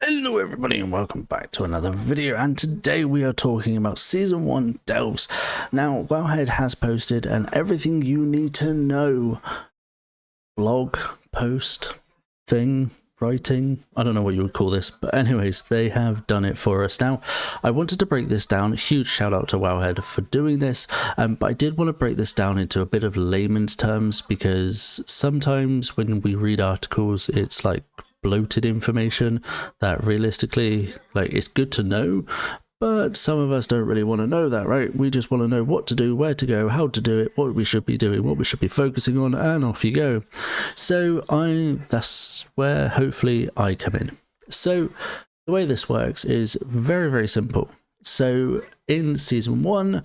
Hello everybody and welcome back to another video, and today we are talking about Season 1 Delves. Now, Wowhead has posted an everything you need to know blog, post, thing, writing, I don't know what you would call this, but anyways, they have done it for us. Now, I wanted to break this down, huge shout out to Wowhead for doing this, but I did want to break this down into a bit of layman's terms, because sometimes when we read articles, it's like bloated information that realistically, like, it's good to know, but some of us don't really want to know that, right? We just want to know what to do, where to go, how to do it, what we should be doing, what we should be focusing on, and off you go. So that's where hopefully I come in. So the way this works is very, very simple. So in Season 1,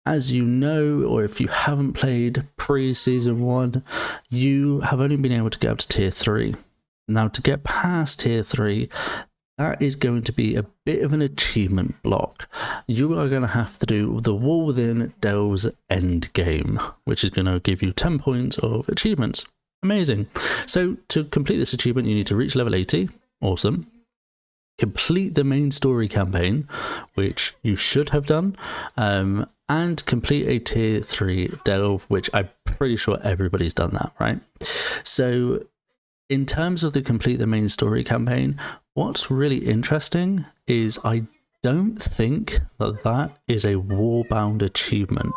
as you know, or if you haven't played pre-Season 1, you have only been able to get up to Tier 3. Now, to get past Tier 3, that is going to be a bit of an achievement block. You are going to have to do the Wall Within Delves End Game, which is going to give you 10 points of achievements. Amazing. So to complete this achievement, you need to reach level 80. Awesome. Complete the main story campaign, which you should have done, and complete a Tier 3 delve, which I'm pretty sure everybody's done that, right? So in terms of the complete the main story campaign, what's really interesting is I don't think that is a wall-bound achievement.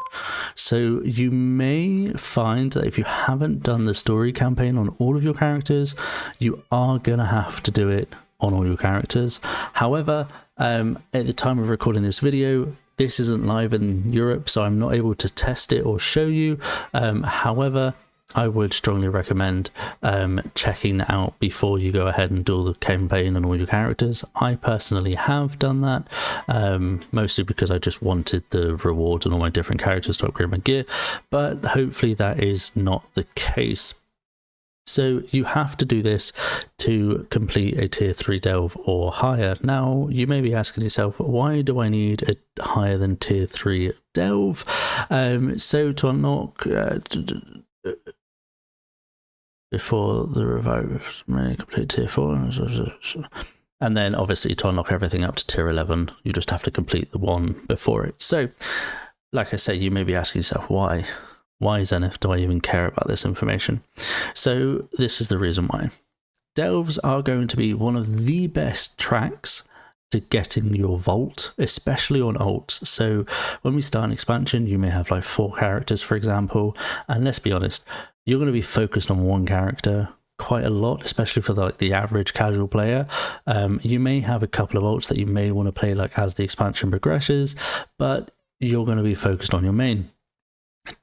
So you may find that if you haven't done the story campaign on all of your characters, you are going to have to do it on all your characters. However, at the time of recording this video, this isn't live in Europe, so I'm not able to test it or show you. However, I would strongly recommend checking that out before you go ahead and do the campaign on all your characters. I personally have done that, mostly because I just wanted the rewards on all my different characters to upgrade my gear, but hopefully that is not the case. So you have to do this to complete a Tier 3 delve or higher. Now, you may be asking yourself, why do I need a higher than Tier 3 delve? So to unlock before the revive, complete Tier 4, and then obviously to unlock everything up to Tier 11, you just have to complete the one before it. So, like I say, you may be asking yourself, why? Why, Zenith, do I even care about this information? So this is the reason why. Delves are going to be one of the best tracks to getting your vault, especially on alts. So when we start an expansion, you may have like 4 characters, for example, and let's be honest, you're going to be focused on one character quite a lot, especially for the average casual player. You may have a couple of alts that you may want to play like as the expansion progresses, but you're going to be focused on your main.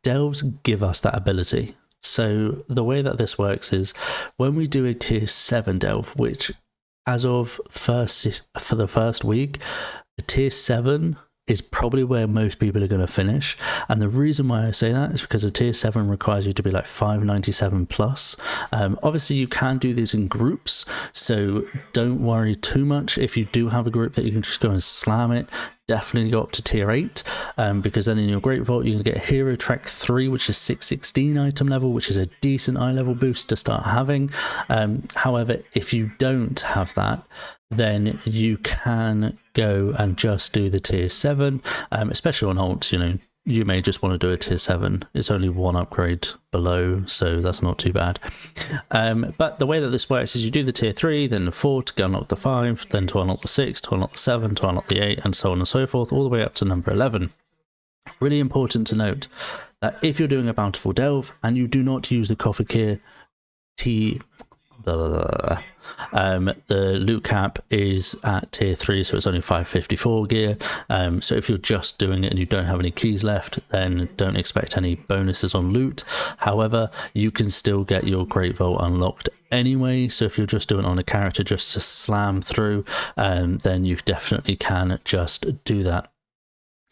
Delves give us that ability. So the way that this works is when we do a Tier 7 delve, which as of for the first week, a Tier 7 is probably where most people are going to finish. And the reason why I say that is because a Tier 7 requires you to be like 597 plus. Obviously you can do these in groups, so don't worry too much. If you do have a group that you can just go and slam it, definitely go up to Tier 8, because then in your Great Vault you can get Hero Track 3, which is 616 item level, which is a decent eye level boost to start having. However, if you don't have that, then you can go and just do the Tier 7, especially on alts. You know, you may just want to do a Tier 7. It's only one upgrade below, so that's not too bad. But the way that this works is you do the Tier 3, then the 4 to go unlock the 5, then to unlock the 6, to unlock the 7, to unlock the 8, and so on and so forth, all the way up to number 11. Really important to note that if you're doing a bountiful delve and you do not use the Coffer Gear the loot cap is at Tier 3, so it's only 554 gear. So if you're just doing it and you don't have any keys left, then don't expect any bonuses on loot. However, you can still get your Great Vault unlocked anyway, so if you're just doing it on a character just to slam through, then you definitely can just do that.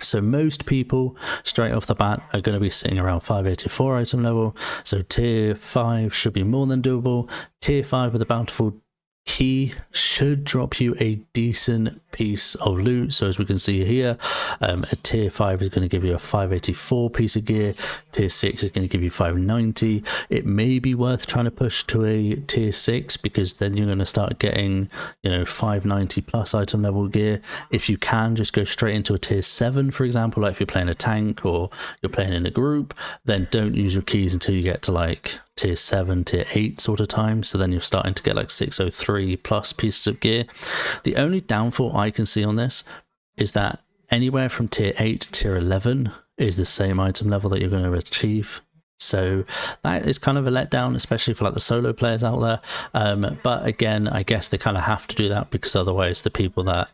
So most people straight off the bat are going to be sitting around 584 item level, so Tier 5 should be more than doable. Tier 5 with a bountiful key should drop you a decent piece of loot. So as we can see here, a tier 5 is going to give you a 584 piece of gear, tier 6 is going to give you 590. It may be worth trying to push to a tier 6 because then you're going to start getting, you know, 590 plus item level gear. If you can just go straight into a tier 7, for example, like if you're playing a tank or you're playing in a group, then don't use your keys until you get to like tier 7, tier 8 sort of time. So then you're starting to get like 603 plus pieces of gear. The only downfall I can see on this is that anywhere from tier 8 to tier 11 is the same item level that you're going to achieve. So that is kind of a letdown, especially for like the solo players out there. But again, I guess they kind of have to do that because otherwise the people that,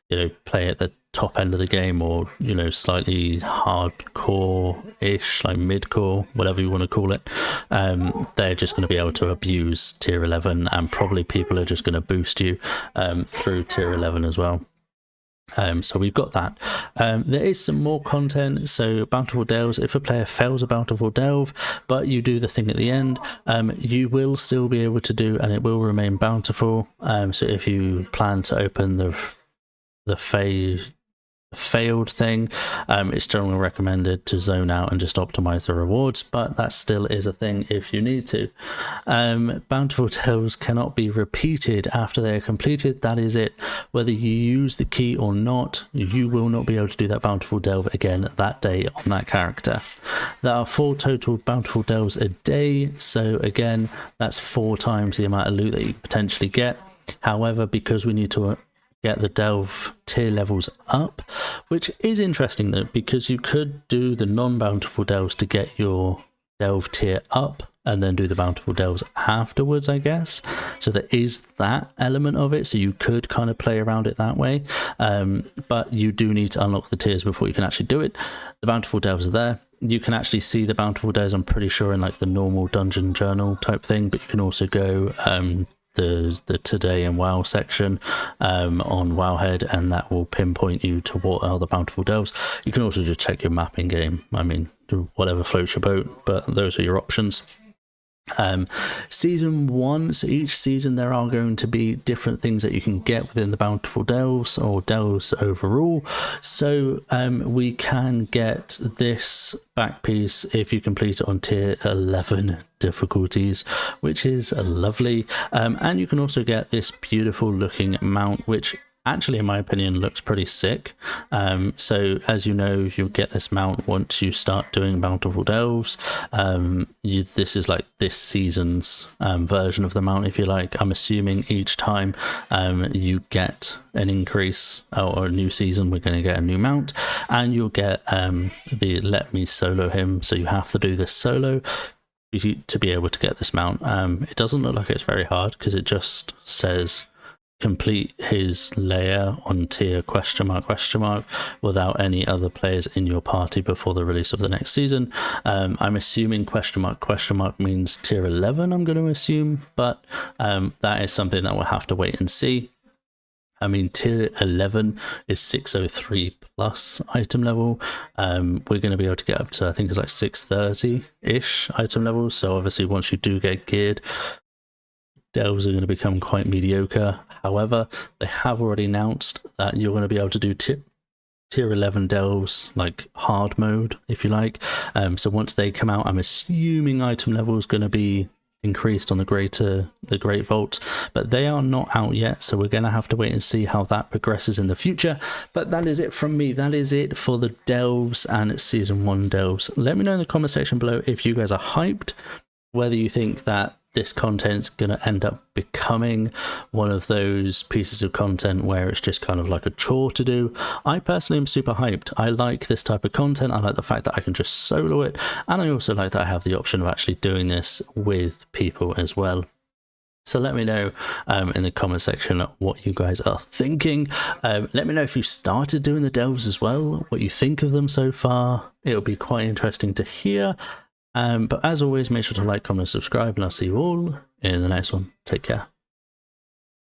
you know, play at the top end of the game, or, you know, slightly hardcore-ish, like mid-core, whatever you want to call it, they're just going to be able to abuse tier 11, and probably people are just going to boost you through tier 11 as well. So we've got that. There is some more content. So Bountiful Delves, if a player fails a Bountiful Delve but you do the thing at the end, you will still be able to do, and it will remain bountiful. So if you plan to open the failed thing, it's strongly recommended to zone out and just optimize the rewards, but that still is a thing if you need to. Bountiful Delves cannot be repeated after they are completed. That is it. Whether you use the key or not, you will not be able to do that Bountiful Delve again that day on that character. There are 4 total Bountiful Delves a day, so again, that's 4 times the amount of loot that you potentially get. However, because we need to get the delve tier levels up, which is interesting though, because you could do the non-bountiful delves to get your delve tier up and then do the bountiful delves afterwards, I guess. So there is that element of it, so you could kind of play around it that way, but you do need to unlock the tiers before you can actually do it. The bountiful delves are there. You can actually see the bountiful delves, I'm pretty sure, in like the normal dungeon journal type thing, but you can also go the today and WoW section on Wowhead, and that will pinpoint you to what are the bountiful delves. You can also just check your map in game. I mean, whatever floats your boat, but those are your options. Season 1, so each season there are going to be different things that you can get within the bountiful delves, or delves overall. So we can get this back piece if you complete it on tier 11 difficulties, which is lovely. And you can also get this beautiful looking mount, which actually in my opinion looks pretty sick. So as you know, you'll get this mount once you start doing bountiful delves. This is like this season's version of the mount, if you like. I'm assuming each time you get an increase, or a new season, we're going to get a new mount, and you'll get the let me solo him, so you have to do this solo to be able to get this mount. It doesn't look like it's very hard because it just says complete his layer on tier ? Without any other players in your party before the release of the next season. I'm assuming ? Means tier 11, I'm going to assume, but that is something that we'll have to wait and see. I mean, tier 11 is 603 plus item level. We're going to be able to get up to, I think it's like 630-ish item level. So obviously once you do get geared, delves are going to become quite mediocre. However, they have already announced that you're going to be able to do tier 11 delves, like hard mode, if you like. So once they come out, I'm assuming item level is going to be increased on the Great Vault, but they are not out yet, so we're going to have to wait and see how that progresses in the future. But that is it from me. That is it for the delves and season 1 delves. Let me know in the comment section below if you guys are hyped, whether you think that this content's going to end up becoming one of those pieces of content where it's just kind of like a chore to do. I personally am super hyped. I like this type of content. I like the fact that I can just solo it, and I also like that I have the option of actually doing this with people as well. So let me know in the comment section what you guys are thinking. Let me know if you started doing the delves as well, what you think of them so far. It'll be quite interesting to hear. But as always, make sure to like, comment, and subscribe, and I'll see you all in the next one. Take care.